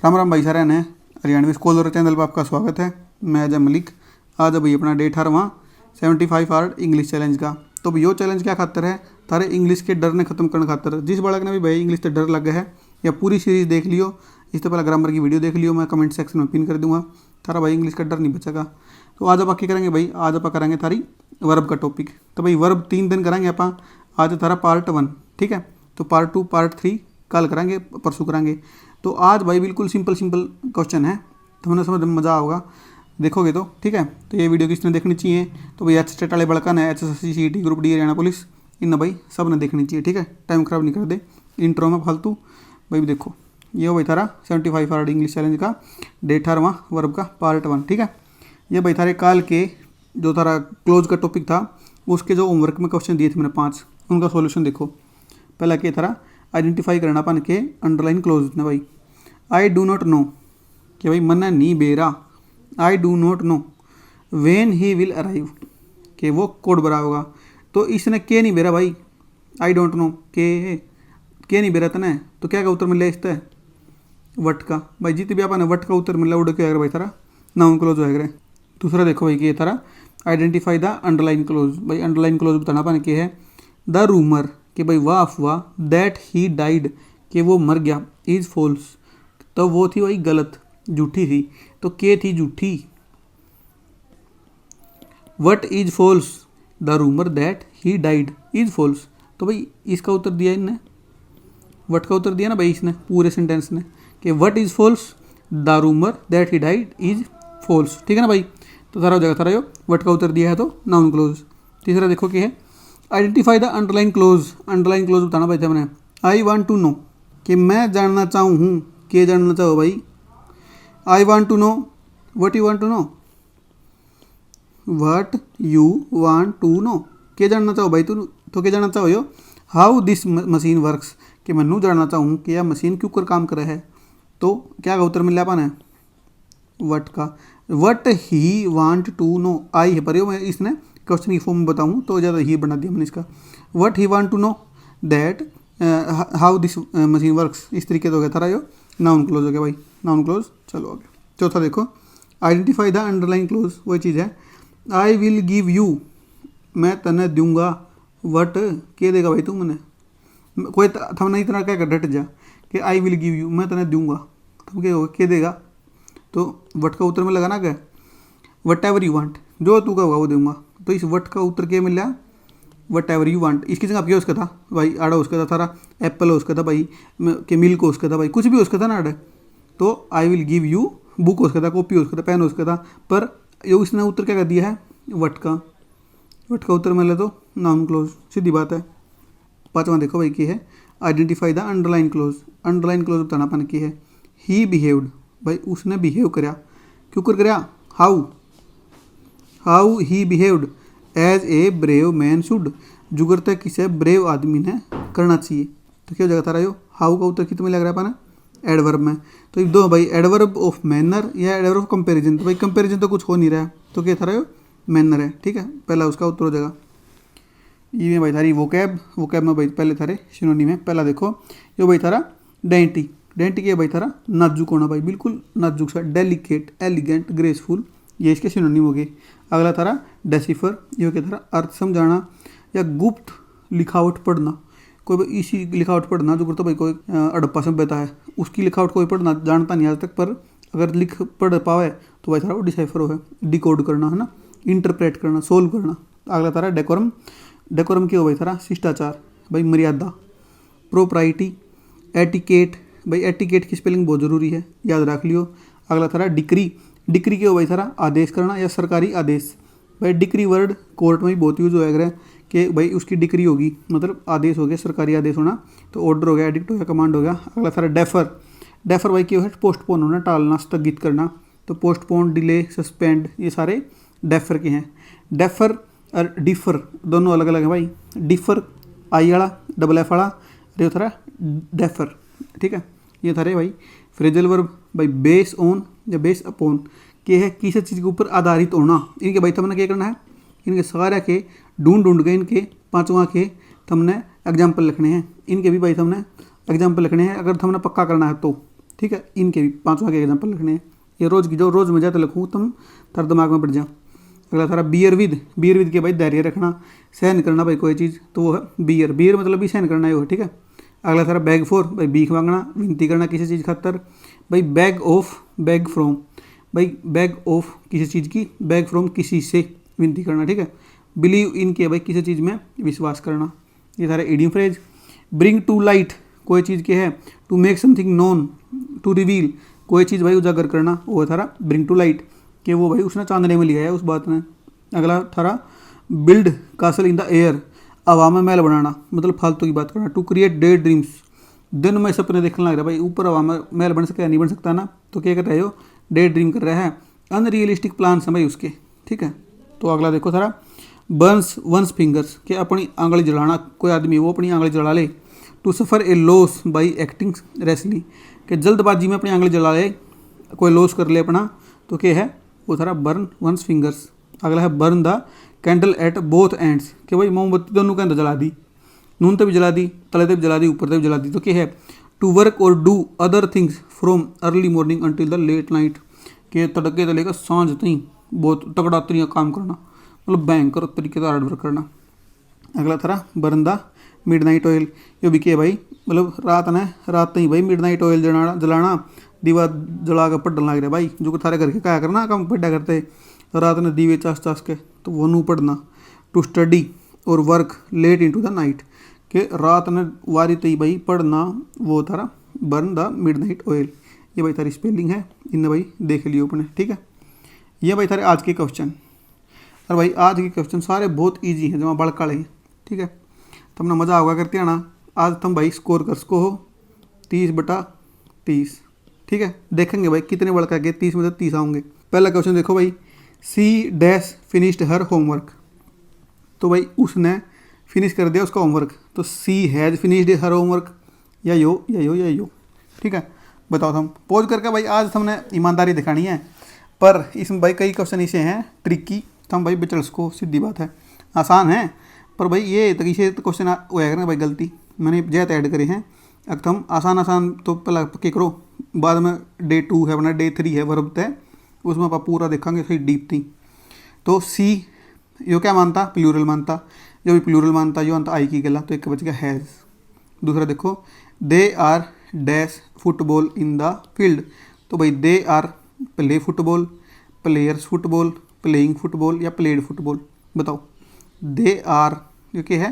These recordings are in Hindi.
राम राम भाई सारे ने हरियाणवी स्कॉलर चैनल पर आपका स्वागत है। मैं अजय मलिक। आज भाई अपना डे 18वां 75 हार्ड इंग्लिश चैलेंज का। तो भाई यो चैलेंज क्या खातर है, थारे इंग्लिश के डर ने खत्म करने खातर। जिस बालक ने भी भाई इंग्लिश से डर लग गया है या पूरी सीरीज देख लियो, इससे पहले ग्रामर की वीडियो देख लियो, मैं कमेंट सेक्शन में पिन कर दूंगा, थारा भाई इंग्लिश का डर नहीं बचेगा। तो आज आप क्या करेंगे भाई, आज आप करेंगे थारी वर्ब का टॉपिक। तो भाई वर्ब 3 दिन करेंगे आप। आज थारा पार्ट 1, ठीक है। तो पार्ट 2 पार्ट 3 कल करेंगे, परसों करेंगे। तो आज भाई बिल्कुल सिंपल क्वेश्चन है, तो हमें समझ में मज़ा होगा देखोगे तो, ठीक है। तो ये वीडियो किसने देखनी चाहिए, तो भाई एच स्टेट वाले बड़का ने, HSC CET group D Haryana police, इन भाई सब ने देखनी चाहिए, ठीक है। टाइम खराब नहीं कर दे इंट्रो में फालतू। भाई देखो ये भाई थारा 75 हार्ड इंग्लिश चैलेंज का डे 18वां वर्ब का पार्ट 1, ठीक है। ये भाई थारे काल के जो थारा क्लोज का टॉपिक था, उसके जो होमवर्क में क्वेश्चन दिए थे मैंने 5, उनका सॉल्यूशन देखो। पहला क्या थारा आइडेंटिफाई करना पान के अंडरलाइन क्लोज ने भाई। आई डू नॉट नो कि भाई मन्ना नहीं बेरा, I do not know when he will arrive कि वो कोड बरा होगा। तो इसने के नहीं बेरा भाई, आई डोंट नो के नहीं बेरा तने, तो क्या का उत्तर मिला इससे, वट का। भाई जितने भी आपने वट का उत्तर मिला उड़ के भाई थारा नाउन क्लोज होएगा। दूसरा देखो भाई कि थारा आइडेंटिफाई द अंडरलाइन क्लोज। भाई अंडरलाइन क्लोज बताना पाने के है द रूमर कि भाई वाह अफवाह, दैट ही डाइड कि वो मर गया, इज़ फॉल्स तो वो थी भाई गलत, झूठी थी। तो के थी झूठी, what is false, the rumour that he died is false. तो भाई इसका उत्तर दिया इनने, वट का उत्तर दिया ना भाई इसने पूरे सेंटेंस ने कि what is false, the rumour that he died is false, ठीक है ना भाई। तो सारा हो जाएगा, सारा वट का उत्तर दिया है तो नाउन क्लोज। तीसरा देखो क्या है, identify the underline close. Underline close बताना भाई हमने। आई वांट टू नो कि मैं जानना चाहूँ हूँ, के जानना चाहो भाई। I want to know, what you want to know, what you want to know, के जानना चाहो भाई। तू तो के जानना चाहो यो, हाउ दिस मशीन वर्क्स कि मैं जानना चाहूँ कि यह मशीन क्यों कर काम करे है। तो क्या का उत्तर मिला पाना है, वट का। What he want to know, I है पर यो मैं इसने क्वेश्चन की फॉर्म में बताऊँ तो ज़्यादा ही बना दिया मैंने इसका। What he want to know that how this machine works, इस तरीके से हो गया थारा यो नाउन क्लोज हो गया भाई, नाउन क्लोज। चलो आगे चौथा देखो, आइडेंटिफाई द अंडरलाइन क्लोज। वही चीज़ है, आई विल गिव यू मैं तने दूंगा, वट के देगा भाई तू मैंने, कोई थम नहीं इतना क्या कर डट जा कि आई विल गिव यू मैं तने दूंगा, तुम क्या होगा के देगा। तो वट का उत्तर में लगा ना क्या, वट एवर यू वांट, जो तू का होगा वो दूंगा। तो इस वट का उत्तर क्या मिला, वट एवर यू वांट। इसकी जगह क्या उसका था भाई, आड़ा उसका था थारा, एप्पल उसका था भाई, के मिल्क उसका था भाई, कुछ भी उसका था ना आड़ा। तो I will give you book उसका था, कॉपी उसका था, पेन उसका था, पर ये उसने उत्तर क्या कर दिया है, वट का। वट का उत्तर मिला तो नाउन क्लोज, सीधी बात है। पाँचवां देखो भाई की है, identify the underline close. Underline close बताना पान की है, ही बिहेव्ड भाई उसने बिहेव कराया, क्यों कर कराया, how, how he behaved as a brave man should, जुगर तक किसे ब्रेव आदमी ने करना चाहिए। तो क्या हो जाएगा तारा यो, हाउ का उत्तर कितना लग रहा है पाना, एडवर्ब में। तो दो भाई एडवर्ब ऑफ मैनर या एडवर्ब ऑफ कंपैरिजन। तो भाई कंपैरिजन तो कुछ हो नहीं रहा है, तो क्या थारा यो मैनर है, ठीक है। पहला उसका उत्तर हो जाएगा। ये भाई थारी वोकैब, वोकैब में भाई पहले थारे सिनोनिम है। पहला देखो यो भाई थारा डेंटी, डेंटी के भाई थारा नाजुक होना भाई, बिल्कुल नाजुक सा, डेलिकेट, एलिगेंट, ग्रेसफुल, ये इसके सिनोनिम हो गए। अगला थारा डेसिफर, ये हो गया थारा अर्थ समझाना या गुप्त लिखावट पढ़ना। कोई इसी लिखावट पढ़ना जो करता भाई कोई हड़प्पा सभ्यता है, उसकी लिखावट कोई पढ़ना जानता नहीं आज तक, पर अगर लिख पढ़ पावे तो भाई थारा वो डिसाइफर हो, डिकोड करना है ना, इंटरप्रेट करना, सोल्व करना। अगला थारा डेकोरम, डेकोरम क्या हो भाई थारा शिष्टाचार भाई, मर्यादा, प्रोप्राइटी, एटिकेट भाई, एटिकेट की स्पेलिंग बहुत ज़रूरी है, याद रख लियो। अगला थारा डिक्री, डिक्री क्या हो भाई थारा आदेश करना या सरकारी आदेश। भाई डिक्री वर्ड कोर्ट में भी बहुत यूज होएगा कि भाई उसकी डिक्री होगी, मतलब आदेश हो गया, सरकारी आदेश होना। तो ऑर्डर हो गया, एडिक्ट हो गया, कमांड हो गया। अगला सारा डेफर, डेफर भाई क्या है पोस्टपोन होना, टालना, स्थगित करना। तो पोस्टपोन, डिले, सस्पेंड, ये सारे डेफर के हैं। डेफर और डिफर दोनों अलग अलग है भाई। डिफर आई वाला, डबल एफ वाला, ये थारा डेफर, ठीक है। ये थारे भाई फ्रेजल वर्ब भाई, बेस ऑन या बेस अपॉन के है किसी चीज़ के ऊपर आधारित होना। इनके भाई तुमने क्या करना है, इनके सारे के ढूंढ के इनके पांचवा के तुमने एग्जाम्पल लिखने हैं। इनके भी भाई तुमने एग्जाम्पल लिखने हैं, अगर तुमने पक्का करना है तो ठीक है। इनके भी 5 के एग्जाम्पल लिखने हैं। ये रोज़ की जो रोज़ में जाते लिखूँ तुम तार दिमाग में पड़ जा। अगला थारा बियर विद के भाई धैर्य रखना, सहन करना भाई कोई चीज़, तो वो है बियर मतलब भी सहन करना ही हो, ठीक है। अगला थारा बैग फॉर भाई भीख मांगना, विनती करना किसी चीज़ खातर। भाई बैग फ्रॉम भाई बैग ऑफ किसी चीज़ की, बैग फ्रॉम किसी से विनती करना, ठीक है। बिलीव इन के भाई किसी चीज़ में विश्वास करना। ये सारे idiom phrase. Bring to light कोई चीज़ के है, to make something known, to reveal कोई चीज़ भाई उजागर करना, वो थारा ब्रिंग टू लाइट कि वो भाई उसने चांदने में लिया है उस बात ने। अगला थारा build castle in the air, हवा में महल बनाना मतलब फालतू की बात करना। टू क्रिएट डे ड्रीम्स दिन में सपने देखने लग रहा है भाई, ऊपर हवा में महल बन सकता है नहीं बन सकता ना, तो क्या कर रहे हो, डे ड्रीम कर रहा है। अनरियलिस्टिक प्लान है भाई उसके, ठीक है। तो अगला देखो थारा बर्न्स वंस फिंगर्स कि अपनी आंगली जलाना, कोई आदमी वो अपनी आंगली जला ले। To suffer a loss by acting rashly कि जल्दबाजी में अपनी आंगली जला ले, कोई लॉस कर ले अपना, तो क्या है वो थारा बर्न वंस फिंगर्स। अगला है burn the candle at both ends कि भाई मोमबत्ती दोनों के अंदर जला दी, नून तक भी जला दी, तले तक भी जला दी, ऊपर तक भी जला दी, तो क्या है टू वर्क और do other things from early morning until the late night के तड़के से लेकर सांझ तक बहुत तगड़ा तरीका काम करना, मतलब भयंकर तरीके से हार्ड वर्क करना। अगला थारा burn the midnight oil, ये भी क्या भाई मतलब रात नहीं भाई मिड नाइट ऑयल जलाना दीवा जला कर पढ़ने लग रहा भाई, जो थारे घर के क्या करना काम पढ़ा करते रात ने दीवे चास के, तो वो नू पढ़ना। टू स्टडी और work late into the night के रात ने वारी तई भाई पढ़ना, वो थारा burn the midnight oil. ये भाई थारी स्पेलिंग है, इन्हें भाई देख लियो अपने, ठीक है। ये भाई थारे आज के क्वेश्चन। और भाई आज के क्वेश्चन सारे बहुत ईजी हैं, जमा बड़का हैं, ठीक है। तुमने मज़ा होगा करते आना। आज तुम भाई स्कोर कर सको हो 30/30, ठीक है। देखेंगे भाई कितने बड़का के 30 में से 30 आऊँगे। पहला क्वेश्चन देखो भाई, she dash finished her homework, तो भाई उसने फिनिश कर दिया उसका होमवर्क, तो she has finished her homework, या यो, ठीक है। बताओ तुम पॉज करके भाई, आज तुमने ईमानदारी दिखानी है, पर इसमें भाई कई क्वेश्चन ऐसे हैं ट्रिकी, तुम भाई बचल उसको, सीधी बात है, आसान है, पर भाई ये तरीके तो क्वेश्चन होएगा ना भाई गलती, मैंने ज्यादा ऐड करे हैं। अगर तुम आसान तो पहला पक्के करो, बाद में डे 2 है अपना, डे 3 है वर्ब तय, उसमें आप पूरा देखेंगे सही डीप थी। तो सी यो क्या मानता, प्लूरल मानता, जो भी प्लूरल मानता जो अंत आई की गला, तो एक बच गया हैज़। दूसरा देखो, they are dash football in the field, तो भाई they are play football, players football, playing football या प्लेड फुटबॉल, बताओ। दे आर जो कि है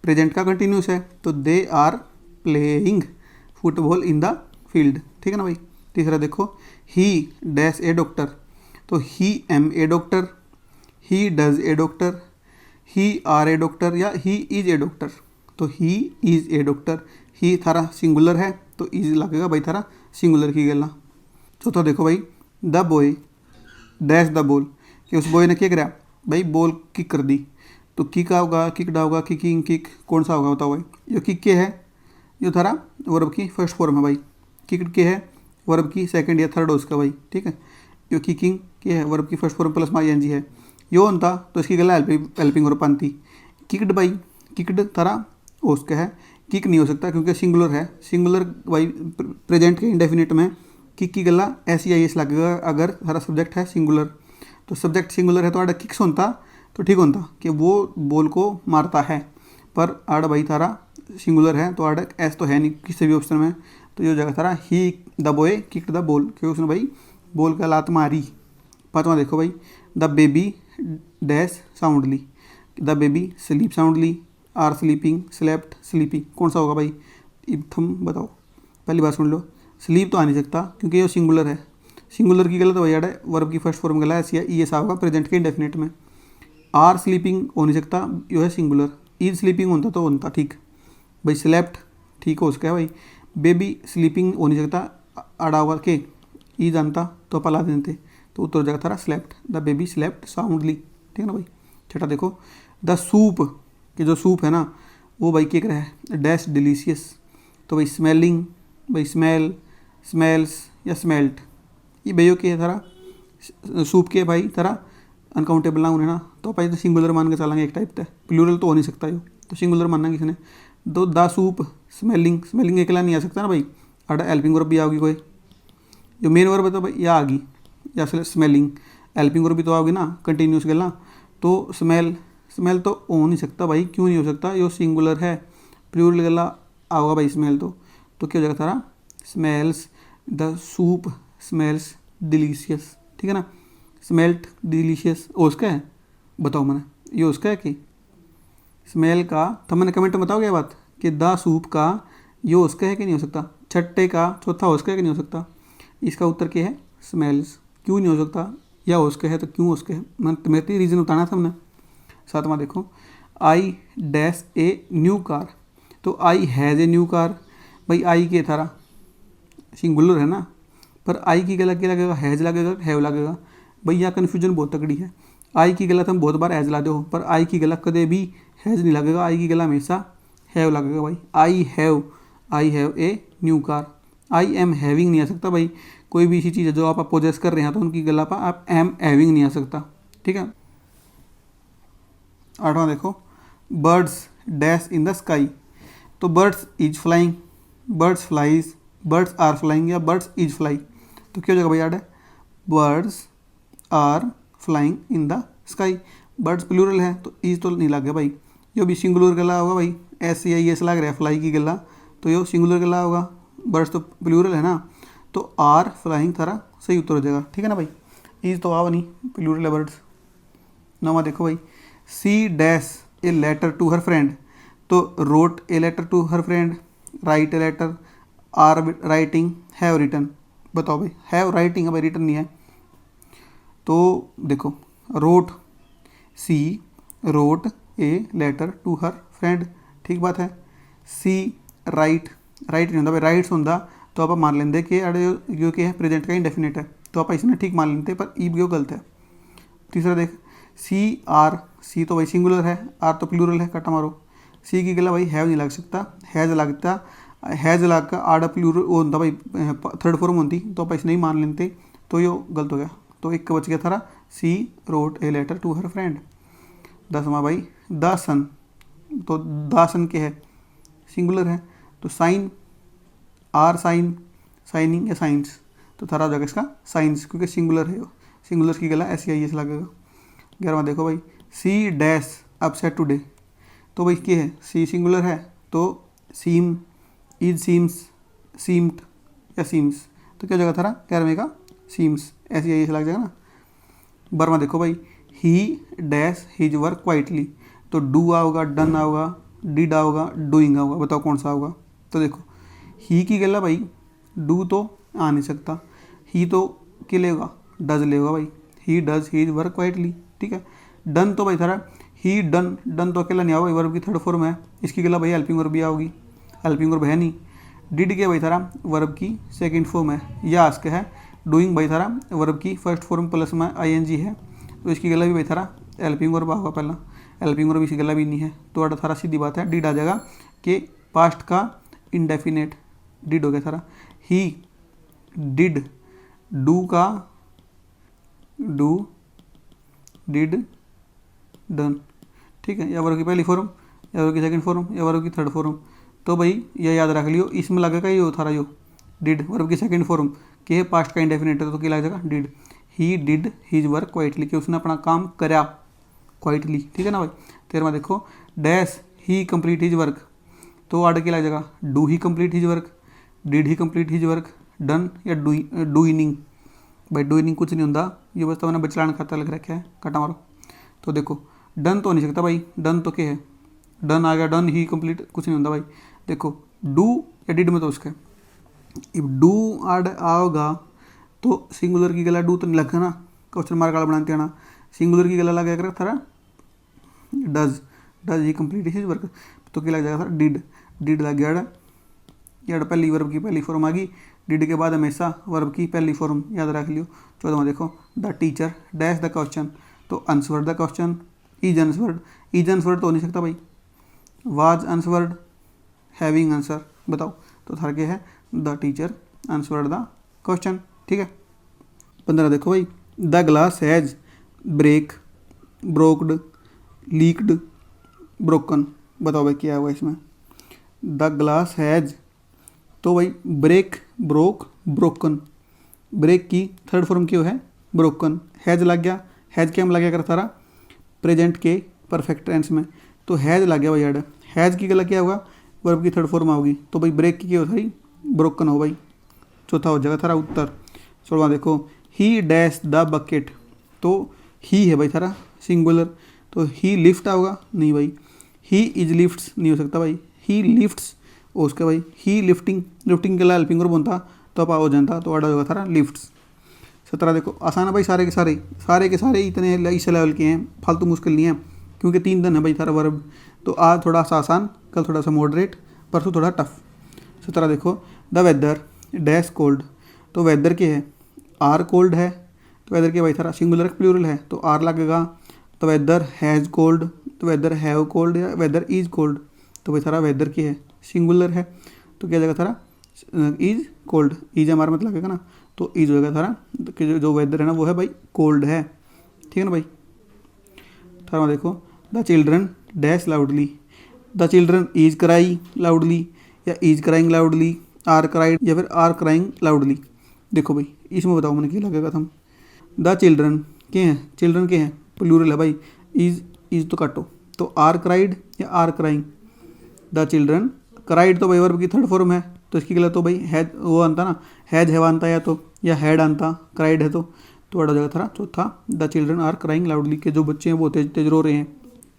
प्रेजेंट का कंटिन्यूस है, तो they are playing football in the field, ठीक है ना भाई। तीसरा देखो, ही डैश ए डॉक्टर, तो he am a doctor, he does a doctor, he are a doctor या ही इज ए डॉक्टर, तो ही इज ए डॉक्टर। ही थारा सिंगुलर है तो इज लगेगा भाई थारा सिंगुलर की गला। चौथा देखो भाई, the boy dash the ball, कि उस बॉय ने क्या करा भाई, बॉल किक कर दी, तो किक होगा, किकड़ा होगा, किकिंग, किक कौन सा होगा बताओ भाई। ये किक के है, जो थारा वर्ब की फर्स्ट फॉर्म है भाई, किक के है वर्ब की सेकंड या थर्ड उसका भाई, ठीक है। यो किकिंग के है वर्ब की first form plus I N G है, यो होता तो इसकी गला हेल्पिंग और पानती। किकड भाई, किकड थारा उसका है, किक नहीं हो सकता क्योंकि सिंगुलर है, सिंगुलर भाई प्रेजेंट के इंडेफिनिट में किक की गला ऐसी आई एस लगेगा अगर सारा सब्जेक्ट है सिंगुलर, तो सब्जेक्ट सिंगुलर है तो आड़ा किक्स होता तो ठीक होता कि वो बॉल को मारता है, पर आड़ा भाई थारा सिंगुलर है तो आड़ा एस तो है नहीं किसी भी ऑप्शन में, तो ये जगह थारा ही the boy kicked the ball, क्योंकि उसने भाई बॉल का लात मारी। पाँचवा देखो भाई, the baby dash soundly, the baby sleep soundly, are sleeping, slept, sleepy, कौन सा होगा भाई, तुम बताओ। पहली बात सुन लो, स्लीप तो आ नहीं सकता क्योंकि ये सिंगुलर है, सिंगुलर की गलत भाई है वर्ब की फर्स्ट फॉर्म गला ऐसी है, ये सा होगा प्रेजेंट के इंडेफिनिट में। आर स्लीपिंग हो नहीं सकता, यो है सिंगुलर, इज स्लीपिंग होता तो होता ठीक भाई, स्लेप्ट ठीक हो उसका है भाई। बेबी स्लीपिंग हो नहीं सकता, आड़ा हुआ के ई जानता तो पला देते, तो उत्तर जगह थारा slept, the baby slept soundly, ठीक है ना भाई। छठा देखो, द सूप, कि जो सूप है ना वो भाई क्या है डैश डिलीशियस, तो भाई स्मेलिंग, भाई स्मेल, स्मेल्स या स्मेल्ट, ये भैया के थारा सूप के भाई थारा अनकाउंटेबल नाउन है ना, तो भाई तो सिंगुलर मान के चलेंगे एक टाइप का, प्लूरल तो हो नहीं सकता यो, तो सिंगुलर मानना किसने। तो द सूप स्मेलिंग, स्मेलिंग अकेला नहीं आ सकता ना भाई, आड़ा हेल्पिंग वर्ब भी आओगी कोई, जो मेन वर्ब है तो भाई यह आ गई, या स्मेलिंग, हेल्पिंग वर्ब भी तो आओगी ना, कंटिन्यूस गला। तो स्मेल, स्मेल तो हो नहीं सकता भाई, क्यों नहीं हो सकता, ये सिंगुलर है, प्लूरल गला आओगा भाई स्मेल तो क्या हो जाएगा सारा, smells the soup smells delicious, ठीक है ना। स्मेल्ट डिलीशियस उसका है, बताओ मैंने ये उसका है कि स्मेल का, तो मैंने कमेंट में बताओ क्या बात कि द सूप का ये उसका है कि नहीं हो सकता, छठे का चौथा उसका है कि नहीं हो सकता। इसका उत्तर क्या है, स्मेल्स। क्यों नहीं हो सकता, या उसका है तो क्यों उसके है, मैं मेरे रीज़न बताना था हमने। सातवां देखो, I dash a new car, तो I has a new car, भाई आई के थारा सिंगुलर है ना, पर आई की गला क्या लगेगा, हैज़ लगेगा, हैव लगेगा। भाई यहाँ कन्फ्यूजन बहुत तगड़ी है, आई की गला तुम बहुत बार हैज़ ला दो, पर आई की गला कदे भी हैज़ नहीं लगेगा, आई की गला हमेशा हैव लगेगा भाई। I have a new car, I am having नहीं आ सकता भाई, कोई भी ऐसी चीज़ है जो आप पोजेस कर रहे हैं तो उनकी गला पर आप एम हैविंग नहीं आ सकता, ठीक है। आठवां देखो, birds dash in the sky, तो birds is flying, birds flies, birds are flying या बर्ड्स इज फ्लाई, तो क्या हो जाएगा भाई याद है, birds are flying in the sky. Birds plural है तो इज तो नहीं लग गया भाई, यो भी सिंगुलर गला होगा भाई, ऐसे आई ऐसे लग रहा है फ्लाई की गला, तो यो सिंगुलर गला होगा, बर्ड्स तो प्लूरल है ना, तो आर फ्लाइंग थारा सही उत्तर हो जाएगा, ठीक है ना भाई। इज तो आवा नहीं, प्लूरल है बर्ड्स। नवा देखो भाई, she dash a letter to her friend, तो wrote a letter to her friend, write a letter, are writing, have written, बताओ भाई हैव राइटिंग है भाई, रिटन नहीं है। तो देखो wrote, she wrote a letter to her friend, ठीक बात है। सी राइट, राइट नहीं होता भाई, राइट्स होता तो आप मान लेंगे कि अरे जो कि है प्रेजेंट का इंडेफिनेट है, तो आप इसने ठीक मान लेते, पर ई गलत है। तीसरा देख, सी आर, सी तो भाई सिंगुलर है, आर तो प्लूरल है, कटा मारो। सी की गला भाई हैव नहीं लग सकता, हैज़ लगता, हैज़ लग का आड़ प्लूरल वो होता भाई, थर्ड फॉर्म होती, तो आप इसे नहीं मान लेते, तो ये गलत हो गया, तो एक बच गया थारा, she wrote a letter to her friend. 10वां भाई, द सन, तो द सन के है सिंगुलर है, तो साइन, आर साइन, साइनिंग या साइंस, तो थारा हो जाएगा इसका साइंस, क्योंकि सिंगुलर है, सिंगुलर की गला ऐसी आई ऐसे लगेगा। 11वां देखो भाई, सी डैश अपसेट टुडे, तो भाई क्या है, सी सिंगुलर है तो सीम, इज सीम्स, सीम्ड या सीम्स, तो क्या हो जाएगा थारा 11वें का सीम्स, ऐसी आई ऐसे लग जाएगा ना। 12वां देखो भाई, ही डैश हिज वर्क क्वाइटली, तो डू आओगा, डन आओगा, डिड आओगा, डूइंग आओगा, बताओ कौन सा होगा। तो देखो ही की गला भाई डू तो आ नहीं सकता, ही तो क्या लेगा, डज लेगा भाई, he does his work quietly, ठीक है। डन तो भाई थारा ही डन, डन तो अकेला नहीं आओगा, वर्ब की थर्ड फॉर्म है, इसकी गला भाई हेल्पिंग वर्ब भी आओगी, हेल्पिंग वर्ब है नहीं। डिड के भाई थारा वर्ब की सेकंड फॉर्म है, या आस्क है। डूइंग भाई थारा वर्ब की फर्स्ट फॉर्म प्लस में आईएनजी है, तो इसकी गला भी भाई थारा हेल्पिंग वर्ब होगा पहला, हेल्पिंग वर्ब इसकी गला भी नहीं है, तो अड़ा थारा सीधी बात है, डिड आ जाएगा कि पास्ट का इंडेफिनेट डिड हो गया थारा। ही डिड, डू का डू, डिड, डन, ठीक है, या वर्ब की पहली फॉर्म, या वर्ब की सेकंड फॉर्म, या वर्ब की थर्ड फॉर्म, तो भाई ये याद रख लियो, इसमें लगेगा ये थारा यो डिड वर्ब की सेकंड फॉर्म के पास्ट का इंडेफिनेट है, तो क्या लग जाएगा did. He did his work quietly, कि उसने अपना काम करा क्वाइटली, ठीक है ना भाई। 13वां देखो, डैश ही कंप्लीट हिज वर्क, तो आड़ के लग जाएगा do he complete his work, did he complete his work, done या डूइनिंग, भाई डूइनिंग कुछ नहीं होता, ये बस तो मैंने बचलान खाता लग रखा है, कटा मारो। तो देखो डन तो नहीं सकता भाई, डन तो क्या है, डन आ गया, डन ही कंप्लीट कुछ नहीं होता भाई। देखो डू या डिड में तो उसका, इफ डू आड आओगा तो सिंगुलर की गला डू तो नहीं लगेगा ना, क्वेश्चन मार्क वाला बनाते हैं ना, सिंगुलर की गला लगा कर थारा does, does he complete his work, तो क्या लग जाएगा थारा डिड, डिड लग गया यार, पहली वर्ब की पहली फॉर्म आ गई, डिड के बाद हमेशा वर्ब की पहली फॉर्म याद रख लियो। 14वां देखो, the teacher dash the question, तो आंसवर्ड द क्वेश्चन, इज आंसवर्ड, इज आंसवर्ड तो हो नहीं सकता भाई, वाज आंसवर्ड, हैविंग आंसर, बताओ तो थारा क्या है, the teacher answered the question, ठीक है। 15 देखो भाई, the glass has break, broked, leaked, broken, बताओ भाई क्या हुआ इसमें। द ग्लास हैज, तो भाई ब्रेक, ब्रोक, ब्रोकन, ब्रेक की थर्ड फॉर्म क्यों है ब्रोकन। हैज लग गया, हैज क्या लग गया कर सारा प्रेजेंट के परफेक्ट टेंस में, तो हैज लग गया भाई ऐड। हैज की गला क्या होगा वर्ब की थर्ड फॉर्म होगी, तो भाई ब्रेक की क्या होता है ब्रोकन हो भाई, चौथा हो जाएगा थारा उत्तर। 16वां देखो ही डैश द बकेट, तो ही है भाई थारा सिंगुलर, तो ही लिफ्ट आओगा नहीं भाई, ही इज लिफ्ट्स नहीं हो सकता भाई, ही लिफ्ट्स उसके भाई ही लिफ्टिंग, लिफ्टिंग के लिए हेल्पिंग वर्ब बनता तो आप हो जाता, तो आड़ा होगा थारा लिफ्ट्स। 17 देखो आसान है भाई, सारे के सारे इतने इस लेवल के हैं, फालतू मुश्किल नहीं है, क्योंकि 3 दिन है भाई थारा वर्ब, तो आज थोड़ा सा आसान, कल थोड़ा सा मॉडरेट, परसों थोड़ा टफ। 17 देखो द वेदर डैश कोल्ड, तो वेदर के है आर कोल्ड है, तो वेदर के भाई थारा सिंगुलर प्लूरल है तो आर लगेगा, तो वेदर हैज़ कोल्ड, तो वेदर हैव कोल्ड या वेदर इज कोल्ड, तो भाई थारा वेदर की है सिंगुलर है, तो क्या जाएगा थारा इज कोल्ड, इज हमारा मतलब लगेगा ना, तो इज होगा थारा कि जो वेदर है ना वो है भाई कोल्ड है, ठीक है ना भाई। 18वां देखो the children dash loudly, the children is cry loudly या is crying loudly, are cried या फिर आर क्राइंग लाउडली। देखो भाई इसमें बताओ मैंने क्या लगेगा तुम, द चिल्ड्रन के हैं, चिल्ड्रन के हैं प्लूरल है भाई, इज तो काटो, तो आर क्राइड या are crying, the children cried तो भाई वर्ब की थर्ड फॉर्म है, तो इसकी गलत तो भाई हैज वो आंता ना, हैज हैव आंता या हैड आंता, क्राइड है तो अड़ा जाएगा थारा चौथा the children are crying loudly, के जो बच्चे हैं वो तेज तेज रो रहे हैं।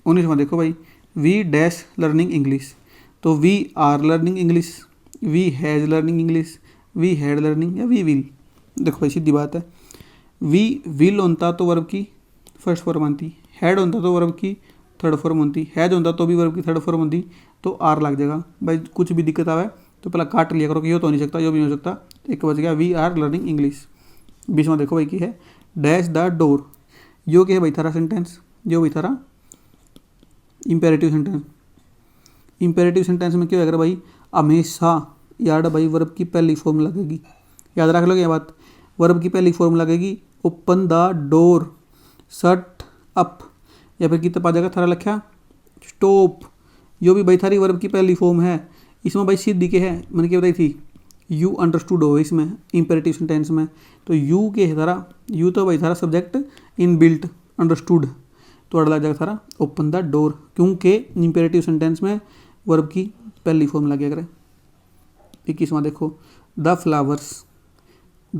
19वां देखो भाई वी डैश लर्निंग इंग्लिश, तो we are learning English, we has learning English, we had learning या वी विल। देखो भाई सीधी बात है, वी विल होता तो वर्ब की फर्स्ट फॉर्म आती, हैड होता तो वर्ब की थर्ड फॉर्म होती, हैज होता तो भी वर्ब की थर्ड फॉर्म होती, तो आर लग जाएगा भाई। कुछ भी दिक्कत आवे तो पहला काट लिया करो कि यो तो नहीं सकता यो भी नहीं हो सकता, एक बच गया वी आर लर्निंग इंग्लिश। 20वां देखो भाई की है डैश द डोर, यो क्या है भाई थारा सेंटेंस, जो भाई थारा इंपेरेटिव सेंटेंस, इंपेरेटिव सेंटेंस में क्या होगा भाई हमेशा याद भाई वर्ब की पहली फॉर्म लगेगी, याद रख लो ये बात, वर्ब की पहली फॉर्म लगेगी open the door, shut up, या फिर कितना पा जाएगा थारा लख्या स्टॉप, जो भी भाई थारी वर्ब की पहली फॉर्म है। इसमें भाई सीधी के है मैंने क्या बताई थी यू अंडरस्टूड हो इसमें इंपेरेटिव सेंटेंस में, तो यू के है थारा, यू तो भाई थारा सब्जेक्ट इन बिल्ट अंडरस्टूड, तो अड़ लग जाएगा थारा ओपन द डोर, क्योंकि इंपेरेटिव सेंटेंस में वर्ब की पहली फॉर्म लगे करे। 21वां देखो द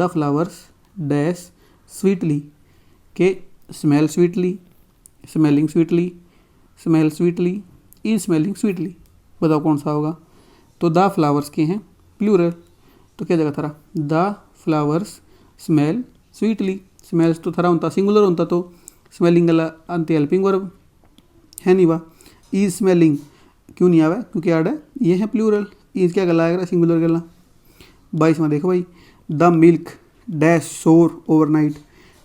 फ्लावर्स डैश स्वीटली, के smell sweetly, smelling sweetly, smell sweetly, is smelling sweetly, बताओ कौन सा होगा, तो द फ्लावर्स के हैं प्लूरल, तो क्या जगह थारा the flowers smell sweetly, smells तो थारा होता सिंगुलर होता तो स्मेलिंग गला अंत हेल्पिंग वर्ब है नहीं वाह, इज स्मेलिंग क्यों नहीं आवा क्योंकि आड़ ये है प्लूरल, इज क्या गला आएगा सिंगुलर गला। 22वां देखो भाई द मिल्क डैश सोर ओवरनाइट,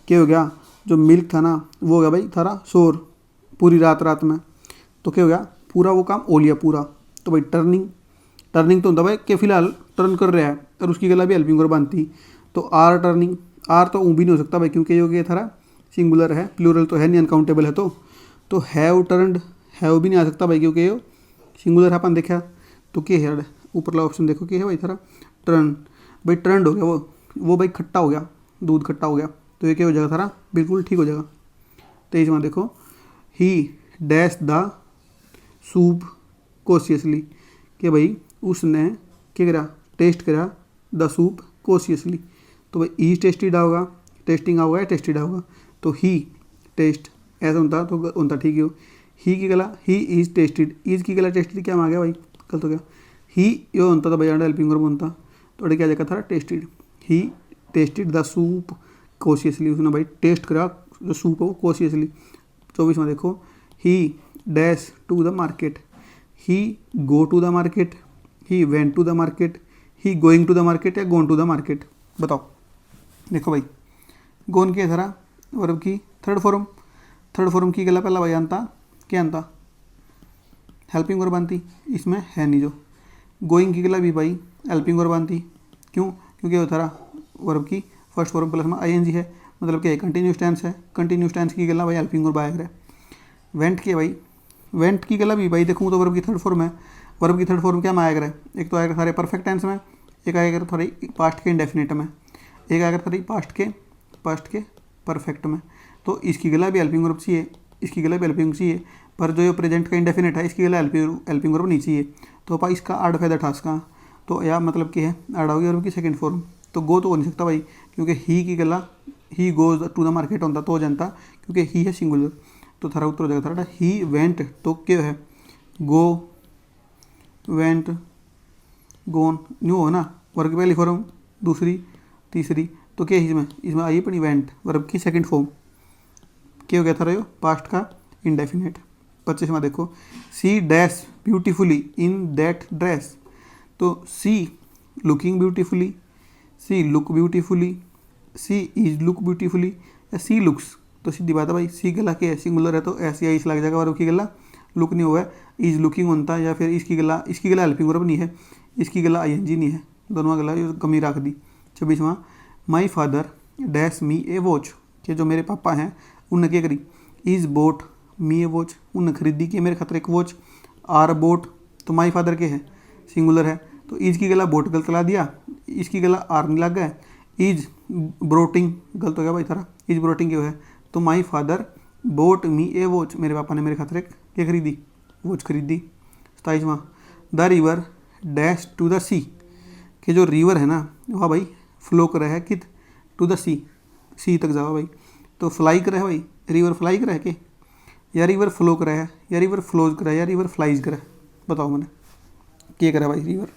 क्या हो गया जो मिल्क था ना वो हो गया भाई थारा सोर पूरी रात में, तो क्या हो गया पूरा वो काम ओ लिया पूरा, तो भाई टर्निंग तो होता भाई कि फिलहाल टर्न कर रहा है और उसकी गला भी हेल्पिंग वर्ब बनती, तो आर टर्निंग, आर तो भी नहीं हो सकता भाई क्योंकि ये थारा सिंगुलर है, प्लूरल तो है नहीं अनकाउंटेबल है, तो हैव टर्नड, हैव भी नहीं आ सकता भाई क्योंकि ये सिंगुलर है अपन देखा, तो क्या है ऊपरला ऑप्शन देखो क्या है भाई थारा टर्न, भाई टर्नड हो गया वो भाई खट्टा हो गया, दूध खट्टा हो गया, तो ये क्या हो जाएगा थारा बिल्कुल ठीक हो जाएगा। 23वां देखो he dash the soup cautiously, कि भाई उसने क्या करा टेस्ट करा द सूप कॉशियसली, तो भाई ईज टेस्टेड होगा, टेस्टिंग होगा या टेस्टेड होगा, तो ही टेस्ट ऐसा होता तो होता ठीक है, ही की गला ही इज टेस्टेड, इज की गला टेस्टेड क्या आ गया भाई कल तो क्या ही यो होता तो भाई हेल्पिंग वर्ब बनता, तो अड़े क्या जगह था tasted, he tasted the soup cautiously, उसने भाई टेस्ट करा जो सूप हो कॉशियसली। 24वां देखो he dash to the market, he go to the market, he went to the market, he going to the market या गोन टू द मार्केट, बताओ। देखो भाई गोन की धरा वर्ब की थर्ड फॉर्म की गला पहला भाई आंता क्या आंता हेल्पिंग वर्ब बनती, इसमें है नहीं जो। गोइंग की गला भी भाई हेल्पिंग वर्ब बनती, क्यों क्योंकि वो थारा वर्ब की फर्स्ट फॉर्म प्लस में आईएनजी है, मतलब क्या है कंटिन्यूस टेंस है, कंटिन्यूस टेंस की गला भाई हेल्पिंग वर्ब आएगा। वेंट के भाई वेंट की गला भी भाई देखूँ तो वर्ब की थर्ड फॉर्म है, वर्ब की थर्ड फॉर्म क्या में आएगा, एक तो आएगा सारे परफेक्ट टेंस में, एक आएगा थोड़ी पास्ट के इंडेफिनिट में। एक आकर था पास्ट के परफेक्ट में, तो इसकी गला भी हेल्पिंग वर्ब चाहिए, इसकी गला भी हेल्पिंग चाहिए, पर जो ये प्रेजेंट का इंडेफिनेट है इसकी गला हेल्पिंग वर्ब नहीं चाहिए। तो अपा इसका आड फायदा ठास का, तो या मतलब कि है आड होगी वर्ब की सेकंड फॉर्म, तो गो तो हो नहीं सकता भाई, क्योंकि ही की गला he goes to the market होता तो हो जानता, क्योंकि ही है सिंगुलर। तो थारा उत्तर हो जाएगा थारा ही वेंट, तो क्या है गो वेंट गोन न्यू हो ना, वर्ब की पहली फॉर्म, दूसरी तीसरी, तो क्या इसमें आई अपनी वेंट वर्ब की सेकंड फॉर्म, क्या हो गया था रहे पास्ट का इंडेफिनेट। 25 में देखो she dash beautifully in that dress, तो she looking beautifully, she look beautifully, she is look beautifully, या सी लुक्स, तो सीधी बात है भाई सी गला के है सिंगुलर है तो ऐसे आई लग जाएगा वर्ब की गला, लुक नहीं हुआ है, इज लुकिंग होता, या फिर इसकी गला हेल्पिंग वर्ब नहीं है, इसकी गला आईएनजी नहीं है, दोनों गला कमी रख दी। 26वां my father dash me a watch, कि जो मेरे पापा हैं उनने क्या करी, is bought me a watch, उनने खरीदी कि मेरे खातर एक वॉच, आर बोट, तो माई फादर के है सिंगुलर है, तो इज की गला बोट गलत ला दिया, इसकी गला आर नहीं लग गया, इज ब्रोटिंग गलत हो गया भाई थारा, इज ब्रोटिंग क्यों है, तो my father boat me a watch, मेरे पापा ने मेरे खातर एक क्या खरीदी, वॉच खरीदी। 27वां the river dash to the sea, कि जो रिवर है ना वहाँ भाई फ्लो कर रहा है कित टू द सी तक जाओ भाई, तो फ्लाई कर रहा है भाई, रिवर फ्लाई कर रहा है कि, या रिवर फ्लो कर रहा है, या रिवर फ्लोज कर रहा है, या रिवर फ्लाइज कर रहा है, बताओ मैंने क्या करा भाई रिवर,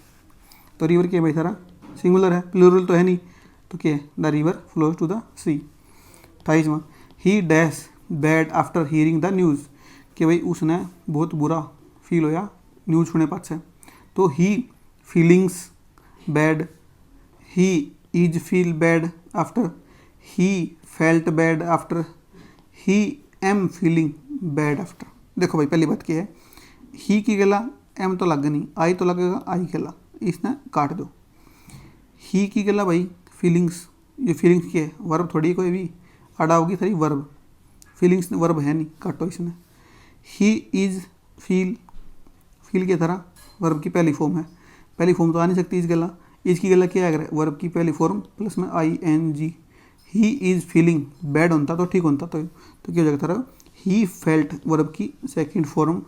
तो रिवर क्या भाई सारा सिंगुलर है, प्लूरल तो है नहीं, तो क्या है the river flows to the sea. 28वां he dash bad after hearing the news, कि भाई उसने बहुत बुरा फील होया न्यूज़ सुनने पास है, तो he feelings bad, he is feel bad after, he felt bad after, he am feeling bad after. देखो भाई पहली बात क्या है, ही की गला एम तो लग नहीं, आई तो लगेगा आई गला, इसने काट दो। ही की गला भाई फीलिंग्स, ये फीलिंग्स क्या है वर्ब थोड़ी कोई भी अड़ा होगी सारी वर्ब, फीलिंग्स वर्ब है नहीं, काटो इसने। ही इज फील की तरह वर्ब की पहली फॉर्म है, पहली फॉर्म तो आ नहीं सकती इस गला, इसकी गला क्या है वर्ब की पहली फॉर्म प्लस में ING, he is feeling bad होता तो ठीक होता, तो क्या हो जाएगा तरह ही फेल्ट वर्ब की second form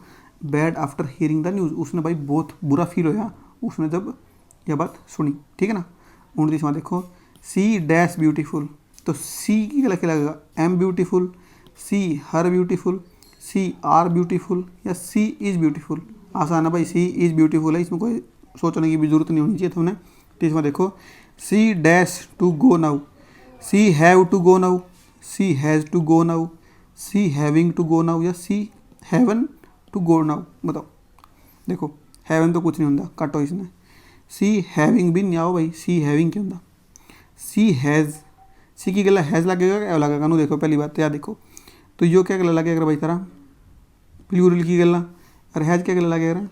bad after hearing the news, उसने भाई बहुत बुरा फील होया उसने जब यह बात सुनी, ठीक है ना। 29वां देखो सी डैश ब्यूटीफुल, तो सी की गला क्या लगेगा am beautiful, she her beautiful, she are beautiful, या सी इज़ ब्यूटीफुल। आसान है भाई, सी इज़ ब्यूटीफुल है, इसमें कोई सोचने की भी जरूरत नहीं होनी चाहिए तुमने। 30वां देखो she dash to go now, she have to go now, she has to go now, she having to go now, या she haven to go now, बताओ। देखो हैवन तो कुछ नहीं होता, काटो इसने, सी हैविंग भी नहीं आओ भाई, सी हैविंग क्या होता, सी हैज़, सी की गला हैज़ लगेगा क्या लगेगा नो, देखो पहली बात याद देखो, तो यो क्या गला लगेगा भाई तारा प्लूरल की गला, और हैज़ क्या गला लगेगा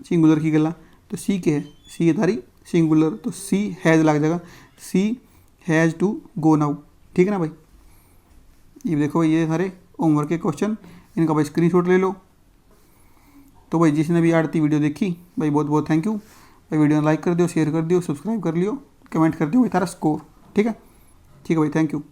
सिंगुलर की गला, तो सी क्या है सी है तारी सिंगुलर, तो सी हैज़ लग जाएगा, सी हैज़ टू गो नाउ, ठीक है ना भाई। ये देखो ये सारे होमवर्क के क्वेश्चन, इनका भाई स्क्रीनशॉट ले लो। तो भाई जिसने भी आड़ती वीडियो देखी भाई बहुत बहुत थैंक यू भाई, वीडियो लाइक कर दियो, शेयर कर दियो, सब्सक्राइब कर लियो, कमेंट कर दियो भाई तारा स्कोर, ठीक है भाई, थैंक यू।